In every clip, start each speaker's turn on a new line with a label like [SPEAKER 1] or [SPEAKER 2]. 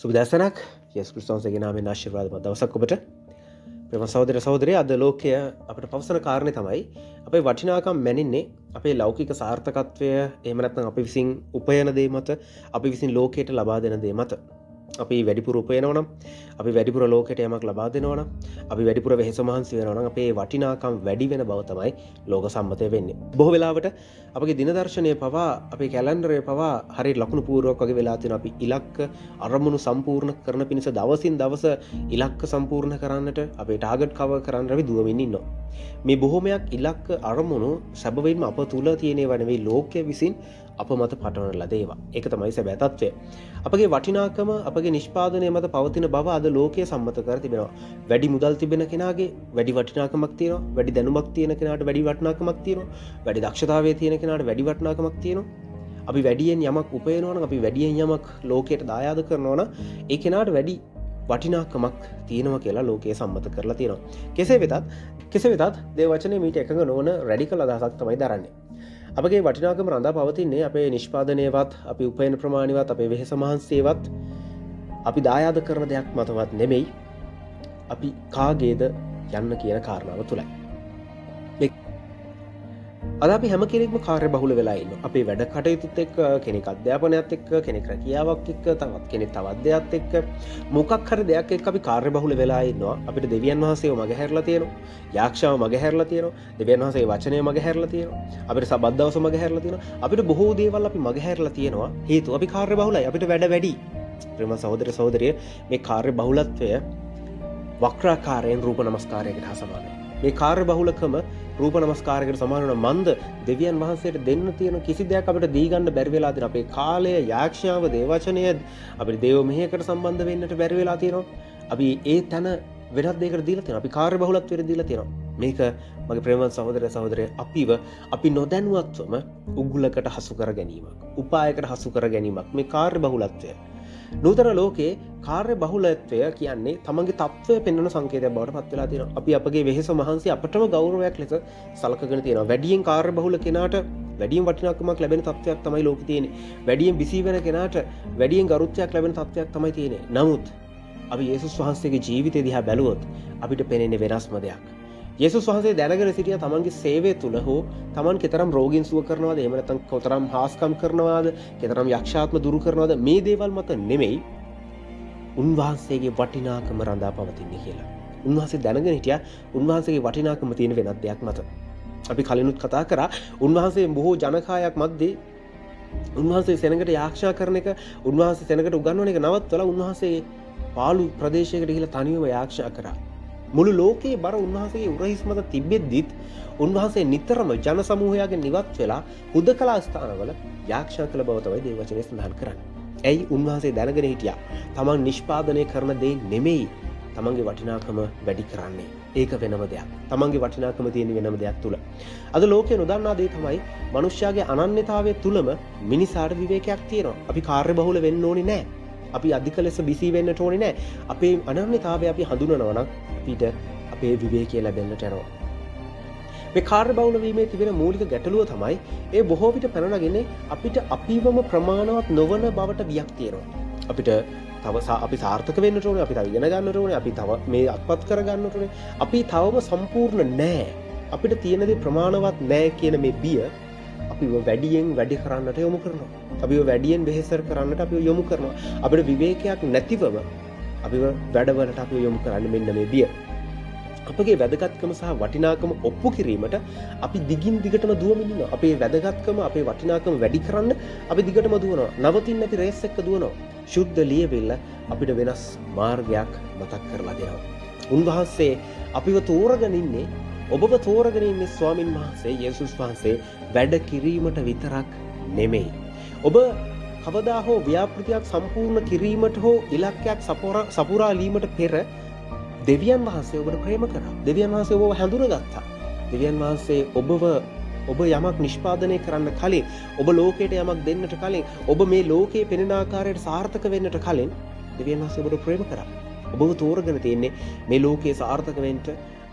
[SPEAKER 1] සුබ දැසනක් යේසුස් ක්‍රිස්තුස්ගේ නාමයෙන් ආශිර්වාදමත් දවසක් ඔබට. ප්‍රේම සහෝදර සහෝදරිය, අද ලෝකය අපිට පවසන කාරණේ තමයි අපේ වටිනාකම් මැනින්නේ අපේ ලෞකික සාර්ථකත්වය, එහෙම නැත්නම් අපි විසින් උපයන දේ මත, අපි විසින් ලෝකයට ලබා දෙන දේ මත. අපි වැඩිපුර උපයනවා නම්, අපි වැඩිපුර ලෝකයට යමක් ලබා දෙනවා නම්, අපි වැඩිපුර වෙහෙස මහන්සි වෙනවා නම් අපේ වටිනාකම් වැඩි වෙන බව තමයි ලෝක සම්මතය වෙන්නේ. බොහෝ වෙලාවට අපගේ දින දර්ශනය පවා, අපේ කැලෙන්ඩරය පවා හරියට ලකුණු පූර්වක වගේ වෙලා තියෙනවා. අපි ඉලක්ක අරමුණු සම්පූර්ණ කරන පිණිස දවසින් දවස ඉලක්ක සම්පූර්ණ කරන්නට, අපේ ටාගට් කවර් කරන්න අපි දුවමින් ඉන්නවා. මේ බොහෝමයක් ඉලක්ක අරමුණු සැබවින්ම අප තුල තියෙනව නෙවෙයි, ලෝකයේ විසින් අප මත පටවන ලද ඒවා. ඒක තමයි සැබෑ තත්ත්වය. අපගේ වටිනාකම අපගේ නිෂ්පාදනය මත පවතින බව අද ලෝකයේ සම්මත කර තිබෙනවා. වැඩි මුදල් තිබෙන කෙනාගේ වැඩි වටිනාකමක් තියෙනවා. වැඩි දැනුමක් තියෙන කෙනාට වැඩි වටිනාකමක් තියෙනවා. වැඩි දක්ෂතාවය තියෙන කෙනාට වැඩි වටිනාකමක් තියෙනවා. අපි වැඩියෙන් යමක් උපයනවා නම්, අපි වැඩියෙන් යමක් ලෝකයට දායාද කරනවා නම්, ඒ කෙනාට වැඩි වටිනාකමක් තියෙනවා කියලා ලෝකයේ සම්මත කරලා තියෙනවා. කෙසේ වෙතත් දේව වචනේ මීට එකඟ නොවන රැඩිකල් අදහසක් තමයි දරන්නේ. අපගේ වටිනාකම රඳා පවතින්නේ අපේ නිෂ්පාදනයවත්, අපි උපයන ප්‍රමාණවත්, අපේ වෙහෙස මහන්සියවත්, අපි දායාද කරන දෙයක් මතවත් නෙමෙයි, අපි කාගේද යන්න කියන කාරණාව තුලයි. අද අපි හැම කෙනෙක්ම කාර්ය බහුල වෙලා ඉන්නවා. අපේ වැඩ කටයුතුත් එක්ක, කෙනෙක් අධ්‍යාපනයත් එක්ක, කෙනෙක් රැකියාවක් එක්ක, තවත් කෙනෙක් තවත් දෙයක් එක්ක, මොකක් හරි දෙයක් එක්ක අපි කාර්ය බහුල වෙලා ඉන්නවා. අපිට දෙවියන් වහන්සේව මගහැරලා තියෙනවා. යාක්ෂාව මගහැරලා තියෙනවා. දෙවියන් වහන්සේගේ වචනය මගහැරලා තියෙනවා. අපිට සබත් දවස මගහැරලා තියෙනවා. අපිට බොහෝ දේවල් අපි මගහැරලා තියෙනවා. හේතුව අපි කාර්ය බහුලයි. අපිට වැඩ වැඩි. ප්‍රේම සහෝදර සහෝදරිය, මේ කාර්ය බහුලත්වය වක්‍රාකාරයෙන් රූප නමස්කාරයකට හා සමානයි. මේ කාර්ය බහුලකම රූප නමස්කාරයකට සමාන වෙන මන්ද දෙවියන් වහන්සේට දෙන්න තියෙන කිසි දෙයක් අපිට දී ගන්න බැරි වෙලා තියෙනවා. අපේ කාලය, යාක්ෂාව, දේවචනය අපිට දේව මෙහෙයකට සම්බන්ධ වෙන්නට බැරි වෙලා තියෙනවා. අපි ඒ තැන වෙනත් දෙයකට දීලා තියෙනවා. අපි කාර්ය බහුලත්වයට දීලා තියෙනවා. මේක මගේ ප්‍රේමවත් සහෝදර සහෝදරිය, අපි නොදැනුවත්වම උගුලකට හසු කර ගැනීමක්, උපායකට හසු කර ගැනීමක් මේ කාර්ය බහුලත්වය. නූතන ලෝකයේ කාර්ය බහුලත්වය කියන්නේ තමන්ගේ තත්ත්වය පෙන්වන සංකේතයක් බවට පත් වෙලා තියෙනවා. අපි අපගේ වෙහෙස මහන්සි අපටම ගෞරවයක් ලෙස සලකගෙන තියෙනවා. වැඩියෙන් කාර්ය බහුල කෙනාට වැඩියෙන් වටිනාකමක් ලැබෙන තත්ත්වයක් තමයි ලෝකේ තියෙන්නේ. වැඩියෙන් බිසි වෙන කෙනාට වැඩියෙන් ගරුත්වයක් ලැබෙන තත්ත්වයක් තමයි තියෙන්නේ. නමුත් අපි යේසුස් වහන්සේගේ ජීවිතය දිහා බැලුවොත් අපිට පේන්නේ වෙනස්ම දෙයක්. යේසුස් වහන්සේ දැනගෙන සිටියා තමන්ගේ සේවය තුළ හෝ තමන් කෙතරම් රෝගීන් සුව කරනවාද, එහෙම නැත්නම් කොතරම් හාස්කම් කරනවාද, කෙතරම් යක්ෂාත්ම දුරු කරනවාද, මේ දේවල් මත නෙමෙයි උන්වහන්සේගේ වටිනාකම රඳා පවතින්නේ කියලා. උන්වහන්සේ දැනගෙන හිටියා උන්වහන්සේගේ වටිනාකම තියෙන වෙනත් දෙයක් මත. අපි කලිනුත් කතා කරා, උන්වහන්සේ බොහෝ ජනකායක් මැද්දේ උන්වහන්සේ සෙනඟට යාක්ෂා කරන එක, උන්වහන්සේ සෙනඟට උගන්වන එක නවත්තලා උන්වහන්සේ පාළු ප්‍රදේශයකට ගිහිල්ලා තනියම යාක්ෂා කරා. මුළු ලෝකයේ බර උන්වහන්සේගේ උරහිස් මත තිබෙද්දිත් උන්වහන්සේ නිතරම ජන සමූහයාගෙන් ඉවත් වෙලා හුදකලා ස්ථානවල යාක්ෂා කළ බව තමයි දේව වචනේ සඳහන් කරන්නේ. ඇයි? උන්වහන්සේ දැනගෙන හිටියා තමන් නිෂ්පාදනය කරන දේ නෙමෙයි තමන්ගේ වටිනාකම වැඩි කරන්නේ. ඒක වෙනම දෙයක්. තමන්ගේ වටිනාකම තියෙන වෙනම දෙයක් තුල. අද ලෝකේ නොදන්නා දේ තමයි මනුෂ්‍යයාගේ අනන්‍යතාවය තුලම මිනිසාට විවේකයක් තියෙනවා. අපි කාර්ය බහුල වෙන්න ඕනේ නැහැ. අපි අධික ලෙස බිසි වෙන්නට ඕනේ නැහැ. අපේ අනන්‍යතාවය අපි හඳුනනවා නම් අපිට අපේ විවේකය ලැබෙන්නට යනවා. මේ කාර්ය බහුල වීමේ තිබෙන මූලික ගැටලුව තමයි ඒ බොහෝ විට පැන නගින්නේ අපිට අපිවම ප්‍රමාණවත් නොවන බවට බියක් තියෙනවා. අපිට තව අපි සාර්ථක වෙන්නට ඕනේ, අපි තව ඉගෙන ගන්නට ඕනේ, අපි තව මේ අත්පත් කර ගන්නට ඕනේ. අපි තවම සම්පූර්ණ නැහැ. අපිට තියෙන දේ ප්‍රමාණවත් නැහැ කියන මේ බිය අපිව වැඩියෙන් වැඩි කරන්නට යොමු කරනවා. අපිව වැඩියෙන් වෙහෙසර කරන්නට අපිව යොමු කරනවා. අපිට විවේකයක් නැතිවම අපිව වැඩවලට අපිව යොමු කරන්නේ මෙන්න මේ බිය. අපගේ වැදගත්කම සහ වටිනාකම ඔප්පු කිරීමට අපි දිගින් දිගටම දුවමින් ඉන්නවා. අපේ වැදගත්කම, අපේ වටිනාකම වැඩි කරන්න අපි දිගටම දුවනවා. නවතින්න නැති රේස් එක දුවනවා. ශුද්ධ ලියවිල්ල අපිට වෙනස් මාර්ගයක් මතක් කරලා දෙනවා. උන්වහන්සේ අපිව තෝරගෙන ඉන්නේ, ඔබව තෝරගෙන ඉන්නේ ස්වාමින් වහන්සේ යේසුස් වහන්සේ වැඩ කිරීමට විතරක් නෙමෙයි. ඔබ කවදා හෝ ව්‍යාපෘතියක් සම්පූර්ණ කිරීමට හෝ ඉලක්කයක් සපුරාලීමට පෙර දෙවියන් වහන්සේ ඔබට ප්‍රේම කරා. දෙවියන් වහන්සේ ඔබව හැඳුනගත්තා. දෙවියන් වහන්සේ ඔබ යමක් නිෂ්පාදනය කරන්න කලින්, ඔබ ලෝකයට යමක් දෙන්නට කලින්, ඔබ මේ ලෝකයේ පෙනෙන ආකාරයට සාර්ථක වෙන්නට කලින් දෙවියන් වහන්සේ ඔබට ප්‍රේම කරා. ඔබව තෝරගෙන තියෙන්නේ මේ ලෝකයේ සාර්ථක වෙන්න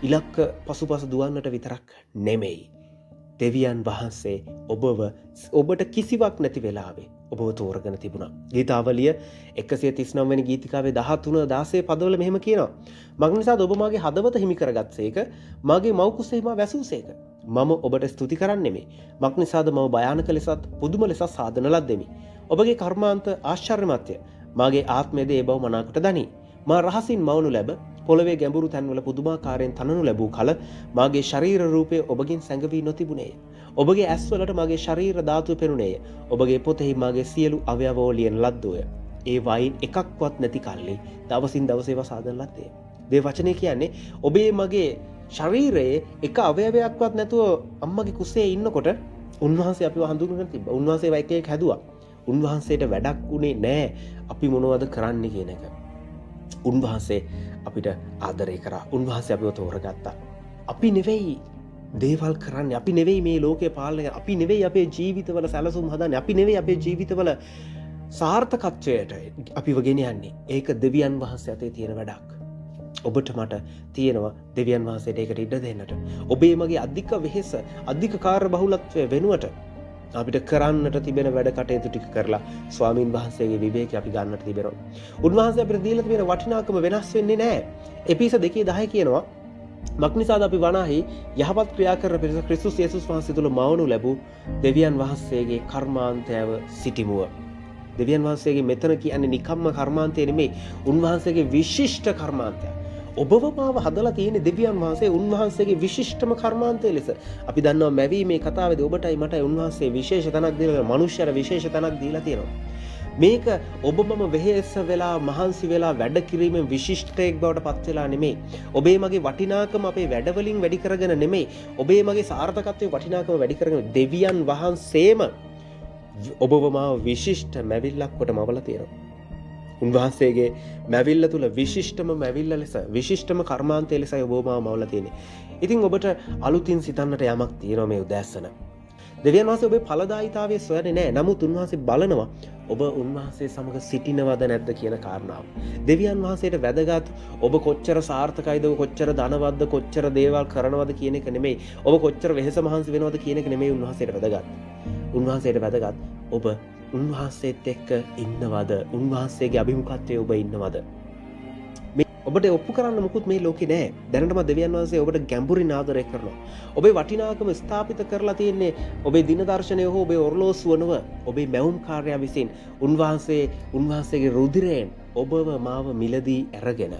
[SPEAKER 1] ඉලක්ක පසුපස දුවන්නට විතරක් නෙමෙයි. දෙවියන් වහන්සේ ඔබට කිසිවක් නැති වෙලාවේ ඔබව තෝරගෙන තිබුණා. ගීතාවලිය 139 වෙනි ගීතිකාවේ 13 16 පදවල මෙහෙම කියනවා. මක් නිසාද ඔබ මාගේ හදවත හිමි කරගත්සේක, මාගේ මව් කුසෙහි මා වැසූසේක. මම ඔබට ස්තුති කරන්නෙමි. මක් නිසාද මම භයානක ලෙසත් පුදුම ලෙසත් සාදන ලද්දෙමි. ඔබගේ කර්මාන්ත ආශ්චර්යමත්ය. මාගේ ආත්මයේද ඒ බව මනාකොට දනි. මා රහසින් මවනු ලැබ පොළවේ ගැඹුරු තැන්වල පුදුමාකාරයෙන් තනනු ලැබූ කල මාගේ ශරීර රූපය ඔබගෙන් සැඟවී නොතිබුණේය. ඔබගේ ඇස්වලට මගේ ශරීර ධාතුව පෙනුනේය. ඔබගේ පොතෙහි මගේ සියලු අවයවෝ ලියන ලද්දෝය. ඒ වයින් එකක්වත් නැති කල්ලි දවසින් දවස ඒවා සාදන ලද්දේ. දේ වචනේ කියන්නේ ඔබේ මගේ ශරීරයේ එක අවයවයක්වත් නැතුව අම්මගේ කුසේ ඉන්නකොට උන්වහන්සේ අපිව හඳුන්වගෙන තිබ්බා. උන්වහන්සේ එක එක හැදුවා. උන්වහන්සේට වැඩක් උනේ නැහැ අපි මොනවද කරන්නේ කියන එක. උන්වහන්සේ අපිට ආදරය කරා. උන්වහන්සේ අපිව තෝරගත්තා. අපි නෙවෙයි දේවල් කරන්නේ. අපි නෙවෙයි මේ ලෝකේ පාලනය. අපි නෙවෙයි අපේ ජීවිතවල සැලසුම් හදන්නේ. අපි නෙවෙයි අපේ ජීවිතවල සාර්ථකත්වයට අපිව ගෙන යන්නේ. ඒක දෙවියන් වහන්සේ අතේ තියෙන වැඩක්. ඔබට මට තියෙනවා දෙවියන් වහන්සේට ඒකට ඉඩ දෙන්නට. ඔබේ මගේ අධික වෙහෙස, අධික කාර්යබහුලත්වය වෙනුවට අපිට කරන්නට තිබෙන වැඩ කටයුතු ටික කරලා ස්වාමින් වහන්සේගේ විවේකය අපි ගන්නට තිබෙනවා. උන්වහන්සේ අපිට දීලා තිබෙන වටිනාකම වෙනස් වෙන්නේ නැහැ. එපිස 2:10 කියනවා මක් නිසාද අපි වනාහි යහපත් ක්‍රියා කරන පිරිස ක්‍රිස්තුස් යේසුස් වහන්සේ තුළ මවනු ලැබූ දෙවියන් වහන්සේගේ කර්මාන්තයව සිටිමුව. දෙවියන් වහන්සේගේ මෙතන කියන්නේ නිකම්ම කර්මාන්තය නෙමෙයි. උන්වහන්සේගේ විශිෂ්ට කර්මාන්තය. ඔබව මාව හදලා තියෙන දෙවියන් වහන්සේ උන්වහන්සේගේ විශිෂ්ටම කර්මාන්තය ලෙස. අපි දන්නවා මැවීමේ කතාවේදී ඔබටයි මටයි උන්වහන්සේ විශේෂ තැනක් දීලා මනුෂ්‍යර විශේෂ තැනක් දීලා තියෙනවා. මේක ඔබ මම වෙහෙස වෙලා මහන්සි වෙලා වැඩ කිරීමෙන් විශිෂ්ටයෙක් බවට පත් වෙලා නෙමෙයි. ඔබේ මගේ වටිනාකම අපේ වැඩවලින් වැඩි කරගෙන නෙමෙයි. ඔබේ මගේ සාර්ථකත්වයේ වටිනාකම වැඩි කරගෙන දෙවියන් වහන්සේම ඔබව මාව විශිෂ්ට මැවිල්ලක් කොට මවලා තියෙනවා. උන්වහන්සේගේ මැවිල්ල තුල විශිෂ්ටම මැවිල්ල ලෙස විශිෂ්ටම කර්මාන්තය ලෙසයි ඔබව මාව මවලා තියෙන්නේ. ඉතින් ඔබට අලුතින් සිතන්නට යමක් තියෙනවා මේ උදෑසන. දෙවියන් වහන්සේ ඔබේ ඵලදායීතාවයේ සොයන්නේ නැහැ. නමුත් උන්වහන්සේ බලනවා ඔබ උන්වහන්සේ සමග සිටිනවද නැද්ද කියන කාරණාව. දෙවියන් වහන්සේට වැදගත් ඔබ කොච්චර සාර්ථකයිද, කොච්චර ධනවත්ද, කොච්චර දේවල් කරනවද කියන එක නෙමෙයි. ඔබ කොච්චර වෙහෙස මහන්සි වෙනවද කියන එක නෙමෙයි උන්වහන්සේට වැදගත්. උන්වහන්සේට වැදගත් ඔබ උන්වහන්සේත් එක්ක ඉන්නවද? උන්වහන්සේගේ අභිමුඛත්වයේ ඔබ ඉන්නවද? ඔබට ඔප්පු කරන්න මුකුත් මේ ලෝකේ නැහැ. දැනටම දෙවියන් වහන්සේ ඔබට ගැඹුරින් ආදරය කරනවා. ඔබේ වටිනාකම ස්ථාපිත කරලා තියෙන්නේ ඔබේ දින දර්ශනය හෝ ඔබේ ඔරලෝසුව නොව ඔබේ මැවුම් කාර්යය විසින්. උන්වහන්සේගේ රුධිරයෙන් ඔබව මාව මිලදී අරගෙන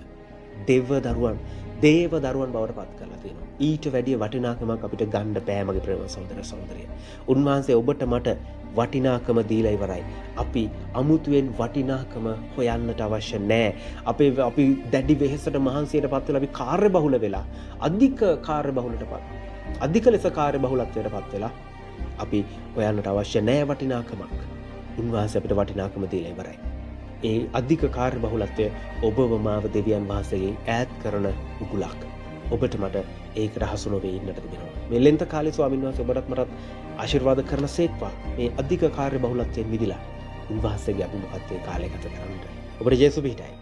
[SPEAKER 1] දේව දරුවන් බවට පත් කරලා තියෙනවා. ඊට වැඩිය වටිනාකමක් අපිට ගන්න බෑ මගේ ප්‍රේම සහෝදර සහෝදරිය. උන්වහන්සේ ඔබට මට වටිනාකම දීලා ඉවරයි. අපි අමුතුවෙන් වටිනාකම හොයන්නට අවශ්‍ය නැහැ. අපි දැඩි වෙහෙසට මහන්සියට පත් වෙලා අපි කාර්යබහුල වෙලා අධික ලෙස කාර්යබහුලත්වයට පත් වෙලා අපි හොයන්නට අවශ්‍ය නැහැ වටිනාකමක්. උන්වහන්සේ අපිට වටිනාකම දීලා ඉවරයි. ඒ අධික කාර්යබහුලත්වය ඔබව මාව දෙවියන් වහන්සේගෙන් ඈත් කරන උගුලක්. ඔබට මට ඒකට හසු නොවේ ඉන්නට තිබෙනවා. මේ ලෙන්ත කාලේ ස්වාමීන් වහන්සේ ඔබටත් මටත් ආශිර්වාද කරන සේක්වා. මේ අධික කාර්යබහුලත්වයෙන් මිදලා උන්වහන්සේගේ අභිමුඛත්වයේ කාලය ගත කරන්නට. ඔබට ජේසුස් පිහිටයි.